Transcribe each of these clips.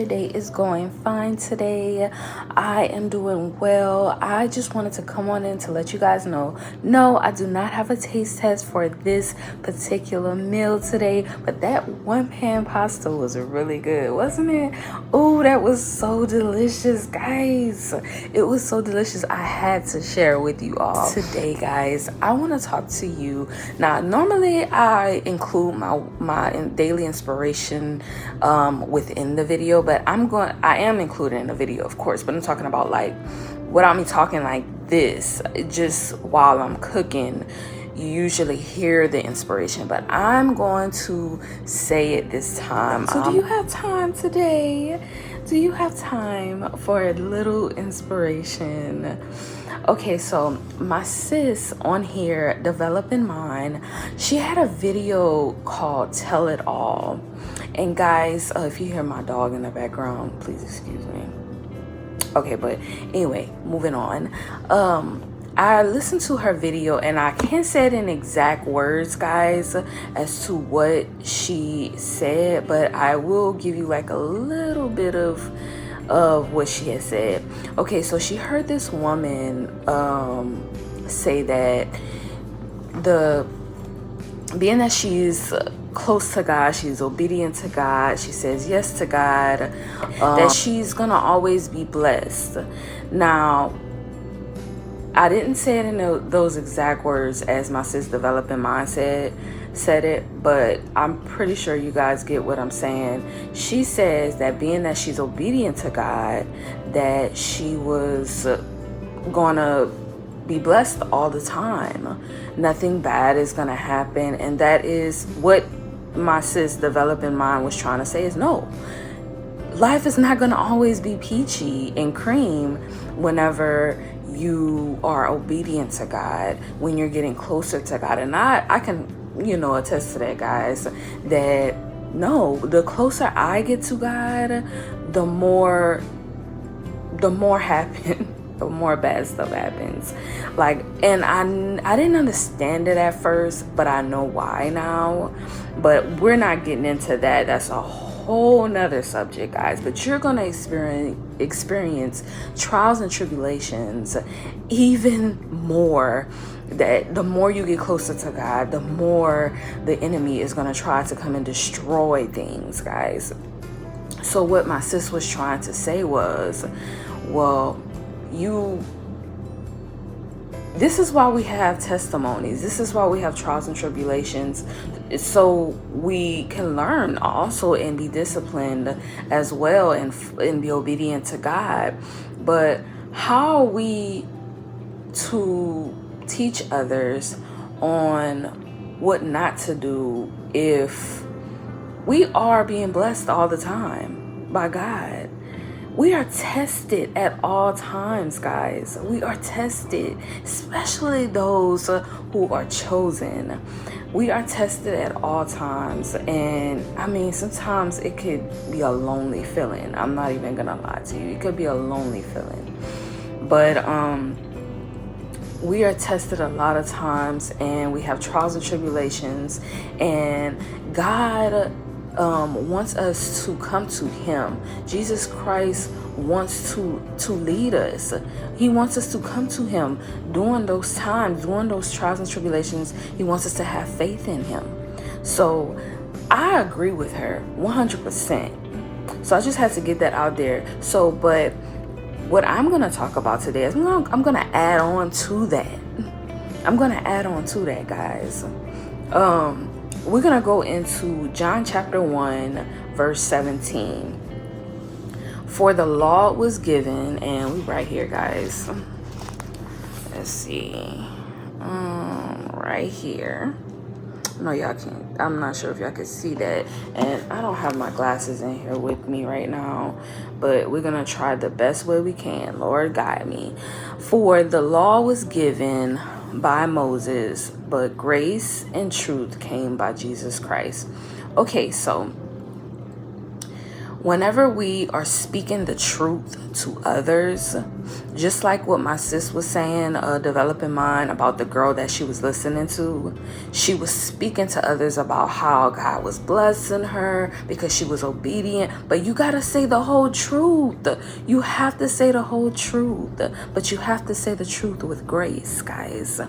your day is going fine today. I am doing well. I just wanted to come on in to let you guys know, no, I do not have a taste test for this particular meal today, but that one pan pasta was really good, wasn't it? Oh, that was so delicious, guys. It was so delicious. I had to share with you all today, guys. I want to talk to you. Now, normally I include my daily inspiration within the video, but I am including the video, of course, but I'm talking about like without me talking like this, just while I'm cooking. You usually hear the inspiration, but I'm going to say it this time. So do you have time today? Do you have time for a little inspiration? Okay, so my sis on here, Developing Mind, she had a video called Tell It All. And guys, if you hear my dog in the background, please excuse me. Okay, but anyway, moving on. I listened to her video and I can't say it in exact words, guys, as to what she said, but I will give you like a little bit of what she had said. Okay, so she heard this woman say that being that she's close to God, she's obedient to God, she says yes to God, that she's gonna always be blessed. Now, I didn't say it in those exact words as my sis Developing Mind said it, but I'm pretty sure you guys get what I'm saying. She says that being that she's obedient to God, that she was gonna be blessed all the time. Nothing bad is gonna happen, and that is what my sis Developing Mind was trying to say is no. Life is not gonna always be peachy and cream whenever you are obedient to God, when you're getting closer to God. And I can, attest to that, guys, that no, the closer I get to God, the more happen. The more bad stuff happens. Like, and I didn't understand it at first, but I know why now. But we're not getting into that. That's a whole nother subject, guys. But you're gonna experience trials and tribulations even more. That the more you get closer to God, the more the enemy is gonna try to come and destroy things, guys. So what my sis was trying to say was, well, this is why we have testimonies. This is why we have trials and tribulations, so we can learn also and be disciplined as well, and be obedient to God. But how are we to teach others on what not to do if we are being blessed all the time by God? We are tested at all times, guys. We are tested, especially those who are chosen. We are tested at all times. And I mean, sometimes it could be a lonely feeling. I'm not even gonna lie to you. It could be a lonely feeling. But we are tested a lot of times, and we have trials and tribulations, and God wants us to come to him. Jesus Christ wants to lead us. He wants us to come to him during those times, during those trials and tribulations. He wants us to have faith in him. So I agree with her 100%. So I just had to get that out there. So, but what I'm going to talk about today is I'm going to add on to that. I'm going to add on to that, guys. We're going to go into John chapter 1, verse 17. For the law was given, and we right here, guys. Let's see. Right here. No, y'all can't. I'm not sure if y'all can see that. And I don't have my glasses in here with me right now. But we're going to try the best way we can. Lord, guide me. For the law was given by Moses, but grace and truth came by Jesus Christ. Okay, so whenever we are speaking the truth to others, just like what my sis was saying, developing mind about the girl that she was listening to, she was speaking to others about how God was blessing her because she was obedient. But you got to say the whole truth. You have to say the whole truth, but you have to say the truth with grace, guys.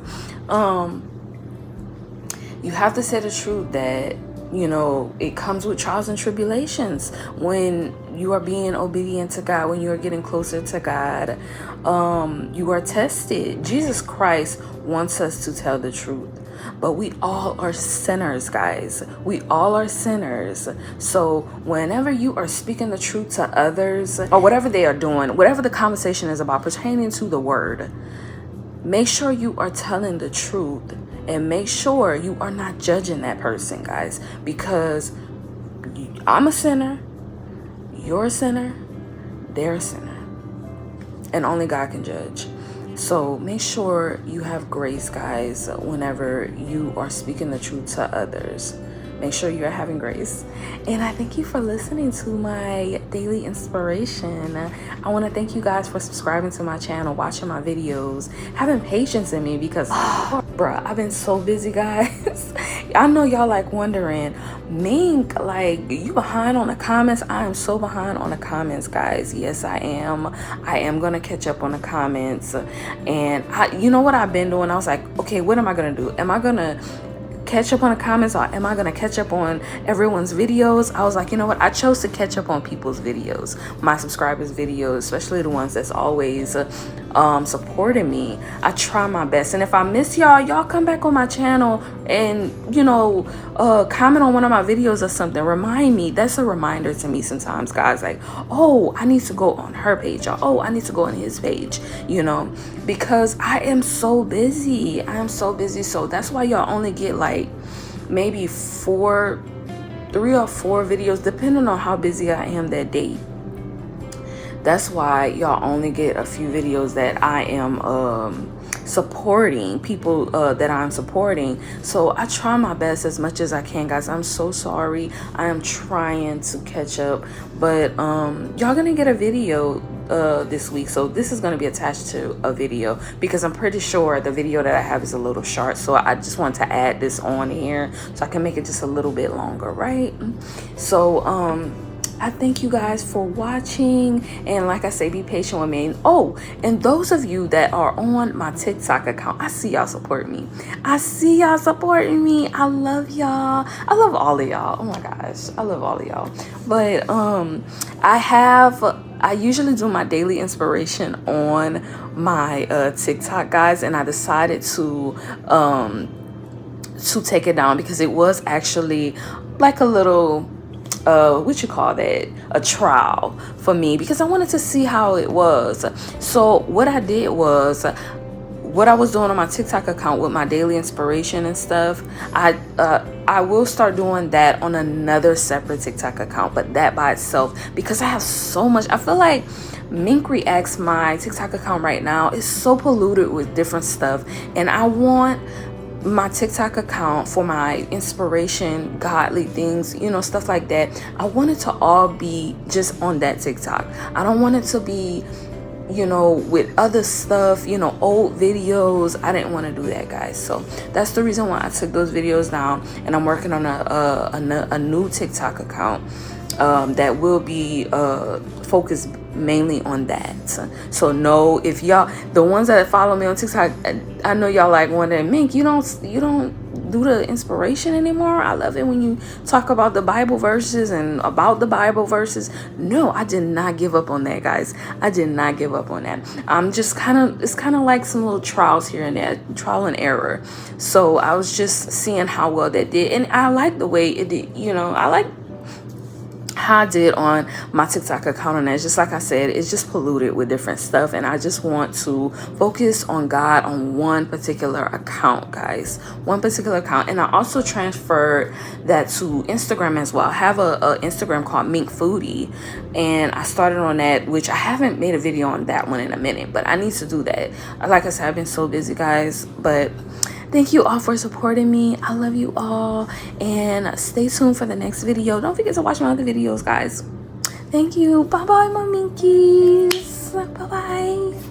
You have to say the truth that, you know, it comes with trials and tribulations when you are being obedient to God, when you are getting closer to God. You are tested. Jesus Christ wants us to tell the truth, but we all are sinners, guys. We all are sinners. So whenever you are speaking the truth to others, or whatever they are doing, whatever the conversation is about pertaining to the word, make sure you are telling the truth, and make sure you are not judging that person, guys, because I'm a sinner, you're a sinner, they're a sinner, and only God can judge. So make sure you have grace, guys, whenever you are speaking the truth to others. Make sure you're having grace. And I thank you for listening to my daily inspiration. I want to thank you guys for subscribing to my channel, watching my videos, having patience in me because, bruh, I've been so busy, guys. I know y'all like wondering, Mink, like, you behind on the comments? I am so behind on the comments, guys. Yes, I am. I am going to catch up on the comments. And you know what I've been doing? I was like, okay, what am I going to do? Am I going to catch up on the comments, or am I gonna catch up on everyone's videos? I was like, you know what, I chose to catch up on people's videos, my subscribers' videos, especially the ones that's always supporting me. I try my best, and if I miss y'all come back on my channel and, you know, comment on one of my videos or something. Remind me. That's a reminder to me sometimes, guys, like, oh, I need to go on her page, or oh, I need to go on his page, you know, because I am so busy. So that's why y'all only get like maybe 3 or 4 videos, depending on how busy I am that day. That's why y'all only get a few videos that I am supporting, people that I'm supporting. So I try my best as much as I can, guys. I'm so sorry. I am trying to catch up, but y'all gonna get a video this week, so this is going to be attached to a video because I'm pretty sure the video that I have is a little short, so I just want to add this on here so I can make it just a little bit longer, right? So I thank you guys for watching, and like I say, be patient with me. Oh, and those of you that are on my TikTok account, I see y'all supporting me. I love y'all. I love all of y'all. Oh my gosh, I love all of y'all. But I usually do my daily inspiration on my TikTok, guys, and I decided to take it down because it was actually like a little what you call that, a trial for me, because I wanted to see how it was. So what I did was, what I was doing on my TikTok account with my daily inspiration and stuff, I will start doing that on another separate TikTok account, but that by itself, because I have so much. I feel like Mink Reacts, my TikTok account right now, is so polluted with different stuff, and I want my TikTok account for my inspiration, godly things, you know, stuff like that. I want it to all be just on that TikTok. I don't want it to be, you know, with other stuff, you know, old videos. I didn't want to do that, guys. So that's the reason why I took those videos down, and I'm working on a new TikTok account that will be focused mainly on that. So no, if y'all, the ones that follow me on TikTok, I know y'all like wondering, Mink, you don't do the inspiration anymore? I love it when you talk about the Bible verses and about the Bible verses. No, I did not give up on that, guys. I did not give up on that. I'm just it's kind of like some little trials here and there, trial and error. So I was just seeing how well that did, and I like the way it did. You know, I like how I did on my TikTok account, and it's just like I said, it's just polluted with different stuff, and I just want to focus on God on one particular account, guys, one particular account. And I also transferred that to Instagram as well. I have a Instagram called Mink Foodie, and I started on that, which I haven't made a video on that one in a minute, but I need to do that. Like I said, I've been so busy, guys, but thank you all for supporting me. I love you all, and stay tuned for the next video. Don't forget to watch my other videos, guys. Thank you. Bye bye, my minkies. Bye bye.